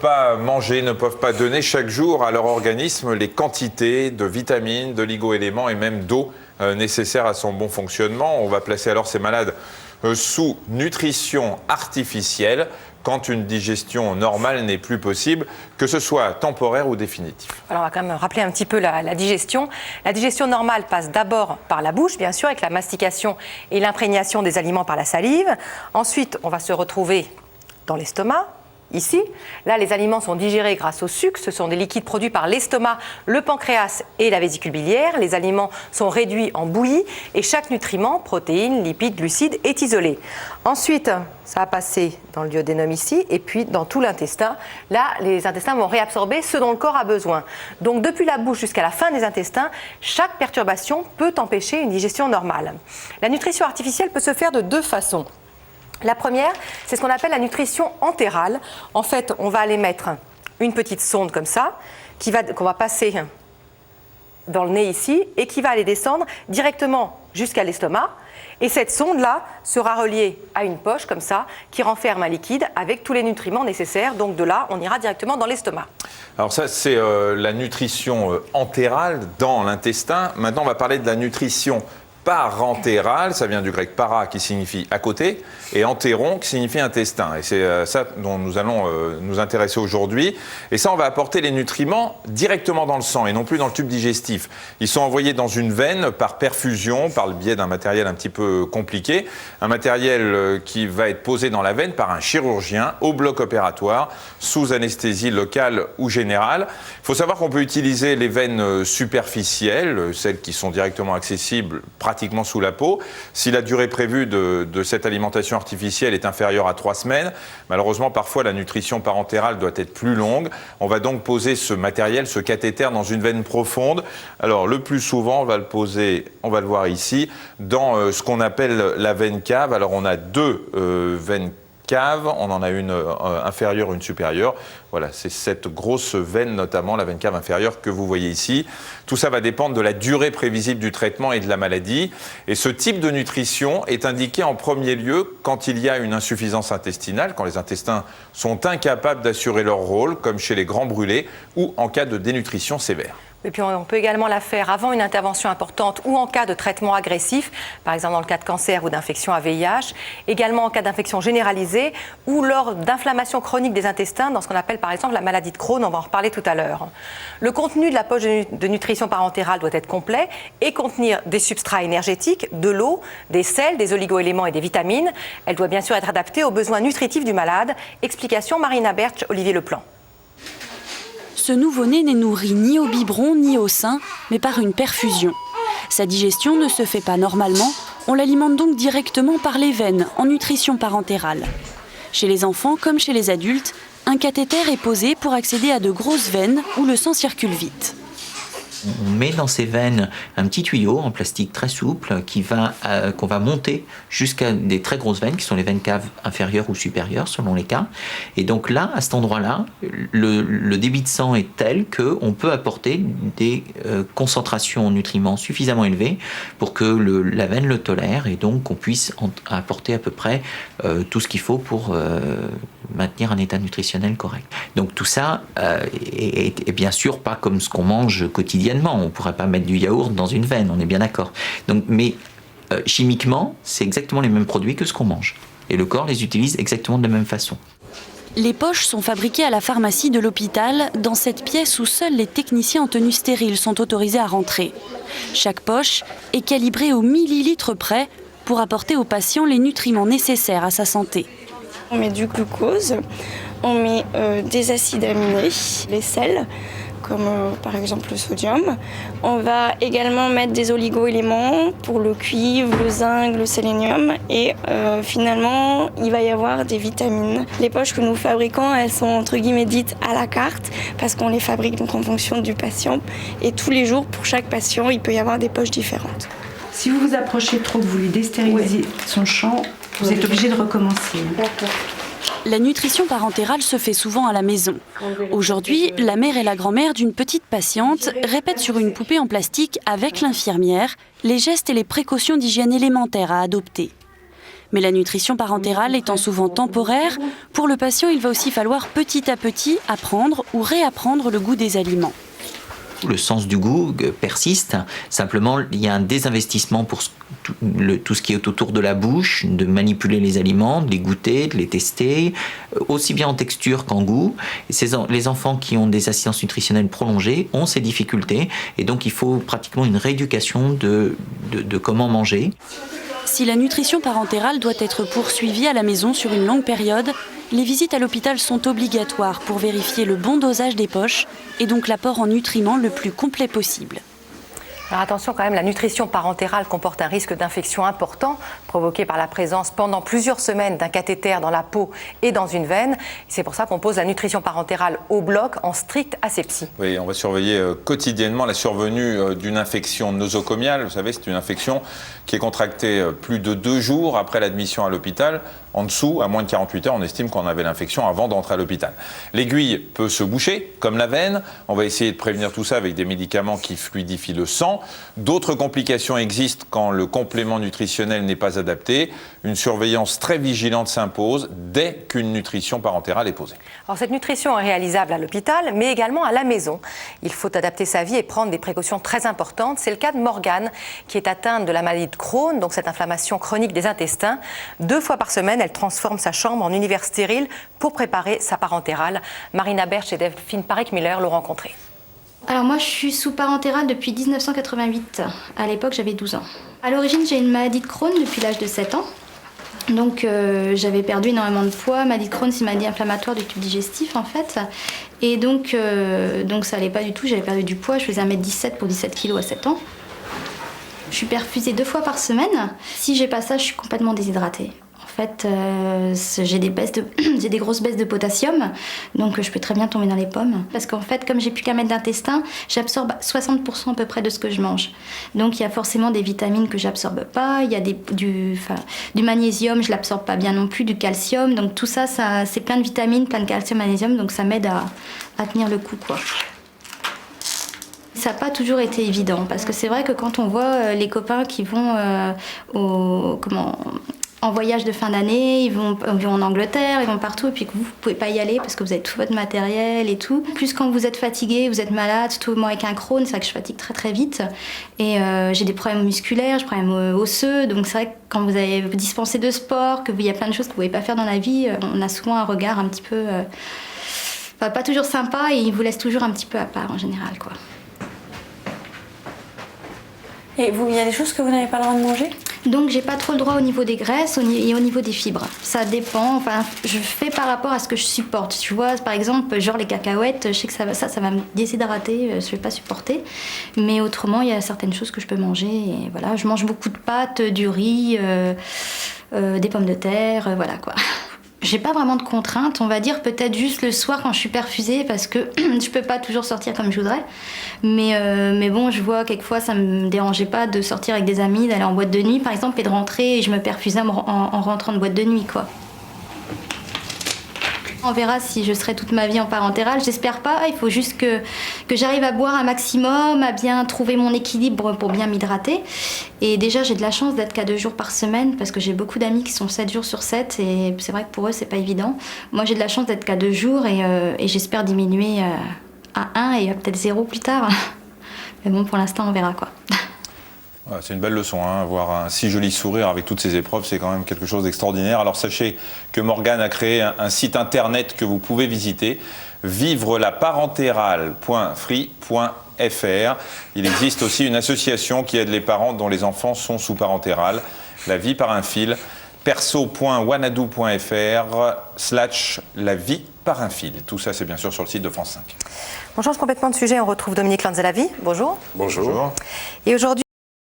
pas manger, ne peuvent pas donner chaque jour à leur organisme les quantités de vitamines, d'oligo-éléments et même d'eau nécessaires à son bon fonctionnement. On va placer alors ces malades sous nutrition artificielle quand une digestion normale n'est plus possible, que ce soit temporaire ou définitif. Alors on va quand même rappeler un petit peu la digestion. La digestion normale passe d'abord par la bouche, bien sûr, avec la mastication et l'imprégnation des aliments par la salive. Ensuite, on va se retrouver dans l'estomac. Ici, là, les aliments sont digérés grâce au sucre. Ce sont des liquides produits par l'estomac, le pancréas et la vésicule biliaire. Les aliments sont réduits en bouillie et chaque nutriment, protéines, lipides, glucides, est isolé. Ensuite, ça va passer dans le duodénum ici et puis dans tout l'intestin. Là, les intestins vont réabsorber ce dont le corps a besoin. Donc, depuis la bouche jusqu'à la fin des intestins, chaque perturbation peut empêcher une digestion normale. La nutrition artificielle peut se faire de deux façons. La première, c'est ce qu'on appelle la nutrition entérale. En fait, on va aller mettre une petite sonde comme ça, qu'on va passer dans le nez ici, et qui va aller descendre directement jusqu'à l'estomac. Et cette sonde-là sera reliée à une poche comme ça, qui renferme un liquide avec tous les nutriments nécessaires. Donc de là, on ira directement dans l'estomac. Alors ça, c'est la nutrition entérale dans l'intestin. Maintenant, on va parler de la nutrition parentérale, ça vient du grec para qui signifie à côté et entéron qui signifie intestin. Et c'est ça dont nous allons nous intéresser aujourd'hui. Et ça, on va apporter les nutriments directement dans le sang et non plus dans le tube digestif. Ils sont envoyés dans une veine par perfusion, par le biais d'un matériel un petit peu compliqué. Un matériel qui va être posé dans la veine par un chirurgien au bloc opératoire sous anesthésie locale ou générale. Il faut savoir qu'on peut utiliser les veines superficielles, celles qui sont directement accessibles pratiquement sous la peau. Si la durée prévue de cette alimentation artificielle est inférieure à 3 semaines, malheureusement, parfois, la nutrition parentérale doit être plus longue. On va donc poser ce matériel, ce cathéter, dans une veine profonde. Alors, le plus souvent, on va le poser, on va le voir ici, dans ce qu'on appelle la veine cave. Alors, on a deux veines caves, on en a une inférieure, une supérieure. Voilà, c'est cette grosse veine, notamment la veine cave inférieure que vous voyez ici. Tout ça va dépendre de la durée prévisible du traitement et de la maladie. Et ce type de nutrition est indiqué en premier lieu quand il y a une insuffisance intestinale, quand les intestins sont incapables d'assurer leur rôle, comme chez les grands brûlés, ou en cas de dénutrition sévère. Et puis on peut également la faire avant une intervention importante ou en cas de traitement agressif, par exemple dans le cas de cancer ou d'infection à VIH, également en cas d'infection généralisée ou lors d'inflammation chronique des intestins, dans ce qu'on appelle par exemple la maladie de Crohn, on va en reparler tout à l'heure. Le contenu de la poche de nutrition parentérale doit être complet et contenir des substrats énergétiques, de l'eau, des sels, des oligo-éléments et des vitamines. Elle doit bien sûr être adaptée aux besoins nutritifs du malade. Explication Marina Bertsch, Olivier Leplan. Ce nouveau-né n'est nourri ni au biberon ni au sein, mais par une perfusion. Sa digestion ne se fait pas normalement, on l'alimente donc directement par les veines en nutrition parentérale. Chez les enfants comme chez les adultes, un cathéter est posé pour accéder à de grosses veines où le sang circule vite. On met dans ces veines un petit tuyau en plastique très souple qu'on va monter jusqu'à des très grosses veines qui sont les veines caves inférieures ou supérieures selon les cas. Et donc là, à cet endroit-là, le débit de sang est tel qu'on peut apporter des concentrations en nutriments suffisamment élevées pour que la veine le tolère et donc qu'on puisse apporter à peu près tout ce qu'il faut pour maintenir un état nutritionnel correct. Donc tout ça est bien sûr pas comme ce qu'on mange quotidiennement. On ne pourrait pas mettre du yaourt dans une veine, on est bien d'accord. Mais chimiquement, c'est exactement les mêmes produits que ce qu'on mange. Et le corps les utilise exactement de la même façon. Les poches sont fabriquées à la pharmacie de l'hôpital, dans cette pièce où seuls les techniciens en tenue stérile sont autorisés à rentrer. Chaque poche est calibrée au millilitre près pour apporter au patient les nutriments nécessaires à sa santé. On met du glucose, on met des acides aminés, les sels, comme par exemple le sodium. On va également mettre des oligo-éléments pour le cuivre, le zinc, le sélénium et finalement il va y avoir des vitamines. Les poches que nous fabriquons, elles sont entre guillemets dites à la carte parce qu'on les fabrique donc en fonction du patient et tous les jours pour chaque patient il peut y avoir des poches différentes. Si vous vous approchez trop, que vous lui déstérilisez son champ, vous êtes obligé de recommencer. D'accord. La nutrition parentérale se fait souvent à la maison. Aujourd'hui, la mère et la grand-mère d'une petite patiente répètent sur une poupée en plastique avec l'infirmière les gestes et les précautions d'hygiène élémentaires à adopter. Mais la nutrition parentérale étant souvent temporaire, pour le patient, il va aussi falloir petit à petit apprendre ou réapprendre le goût des aliments. Le sens du goût persiste, simplement il y a un désinvestissement pour tout ce qui est autour de la bouche, de manipuler les aliments, de les goûter, de les tester, aussi bien en texture qu'en goût. Les enfants qui ont des assistances nutritionnelles prolongées ont ces difficultés et donc il faut pratiquement une rééducation de comment manger. Si la nutrition parentérale doit être poursuivie à la maison sur une longue période, les visites à l'hôpital sont obligatoires pour vérifier le bon dosage des poches et donc l'apport en nutriments le plus complet possible. Alors attention quand même, la nutrition parentérale comporte un risque d'infection important provoqué par la présence pendant plusieurs semaines d'un cathéter dans la peau et dans une veine. C'est pour ça qu'on pose la nutrition parentérale au bloc en stricte asepsie. Oui, on va surveiller quotidiennement la survenue d'une infection nosocomiale. Vous savez, c'est une infection qui est contractée plus de 2 jours après l'admission à l'hôpital. En dessous, à moins de 48 heures, on estime qu'on avait l'infection avant d'entrer à l'hôpital. L'aiguille peut se boucher, comme la veine. On va essayer de prévenir tout ça avec des médicaments qui fluidifient le sang. D'autres complications existent quand le complément nutritionnel n'est pas adapté. Une surveillance très vigilante s'impose dès qu'une nutrition parentérale est posée. Alors cette nutrition est réalisable à l'hôpital, mais également à la maison. Il faut adapter sa vie et prendre des précautions très importantes. C'est le cas de Morgane, qui est atteinte de la maladie de Crohn, donc cette inflammation chronique des intestins. 2 fois par semaine, elle transforme sa chambre en univers stérile pour préparer sa parentérale. Marina Berch et Delphine Parek-Miller l'ont rencontrée. Alors moi je suis sous parentérale depuis 1988. À l'époque j'avais 12 ans. À l'origine j'ai une maladie de Crohn depuis l'âge de 7 ans. Donc j'avais perdu énormément de poids. Maladie de Crohn c'est une maladie inflammatoire du tube digestif en fait. Et donc ça allait pas du tout, j'avais perdu du poids. Je faisais 1m17 pour 17 kg à 7 ans. Je suis perfusée 2 fois par semaine. Si j'ai pas ça, je suis complètement déshydratée. En fait, j'ai des grosses baisses de potassium, donc je peux très bien tomber dans les pommes. Parce qu'en fait, comme j'ai plus qu'un mètre d'intestin, j'absorbe 60% à peu près de ce que je mange. Donc il y a forcément des vitamines que j'absorbe pas, il y a du magnésium, je l'absorbe pas bien non plus, du calcium. Donc tout ça, c'est plein de vitamines, plein de calcium, magnésium, donc ça m'aide à tenir le coup, quoi. Ça n'a pas toujours été évident, parce que c'est vrai que quand on voit les copains qui vont en voyage de fin d'année, ils vont en Angleterre, ils vont partout, et puis que vous pouvez pas y aller parce que vous avez tout votre matériel et tout. Plus quand vous êtes fatigué, vous êtes malade, surtout moi avec un Crohn, c'est vrai que je fatigue très très vite. Et j'ai des problèmes musculaires, j'ai des problèmes osseux, donc c'est vrai que quand vous avez dispensé de sport, qu'il y a plein de choses que vous pouvez pas faire dans la vie, on a souvent un regard un petit peu... pas toujours sympa, et ils vous laissent toujours un petit peu à part en général, quoi. Et vous, il y a des choses que vous n'avez pas le droit de manger ? Donc j'ai pas trop le droit au niveau des graisses et au niveau des fibres. Ça dépend, enfin je fais par rapport à ce que je supporte. Tu vois, par exemple, genre les cacahuètes, je sais que ça va me déshydrater, je vais pas supporter. Mais autrement, il y a certaines choses que je peux manger. Et voilà, je mange beaucoup de pâtes, du riz, des pommes de terre, voilà quoi. J'ai pas vraiment de contraintes, on va dire peut-être juste le soir quand je suis perfusée parce que je peux pas toujours sortir comme je voudrais. Mais bon, je vois quelquefois ça me dérangeait pas de sortir avec des amis, d'aller en boîte de nuit par exemple et de rentrer et je me perfusais en rentrant de boîte de nuit quoi. On verra si je serai toute ma vie en parentérale, j'espère pas, il faut juste que j'arrive à boire un maximum, à bien trouver mon équilibre pour bien m'hydrater. Et déjà j'ai de la chance d'être qu'à 2 jours par semaine parce que j'ai beaucoup d'amis qui sont 7 jours sur 7 et c'est vrai que pour eux c'est pas évident. Moi j'ai de la chance d'être qu'à 2 jours et j'espère diminuer à 1 et peut-être 0 plus tard. Mais bon pour l'instant on verra quoi. C'est une belle leçon, hein. Avoir un si joli sourire avec toutes ces épreuves, c'est quand même quelque chose d'extraordinaire. Alors sachez que Morgane a créé un site internet que vous pouvez visiter, vivrelaparentérale.free.fr. Il existe aussi une association qui aide les parents dont les enfants sont sous parentérale, La Vie par un fil, perso.wanadoo.fr/La Vie par un fil. Tout ça, c'est bien sûr sur le site de France 5. On change complètement de sujet, on retrouve Dominique Lanzalavi. Bonjour. Bonjour. Et aujourd'hui,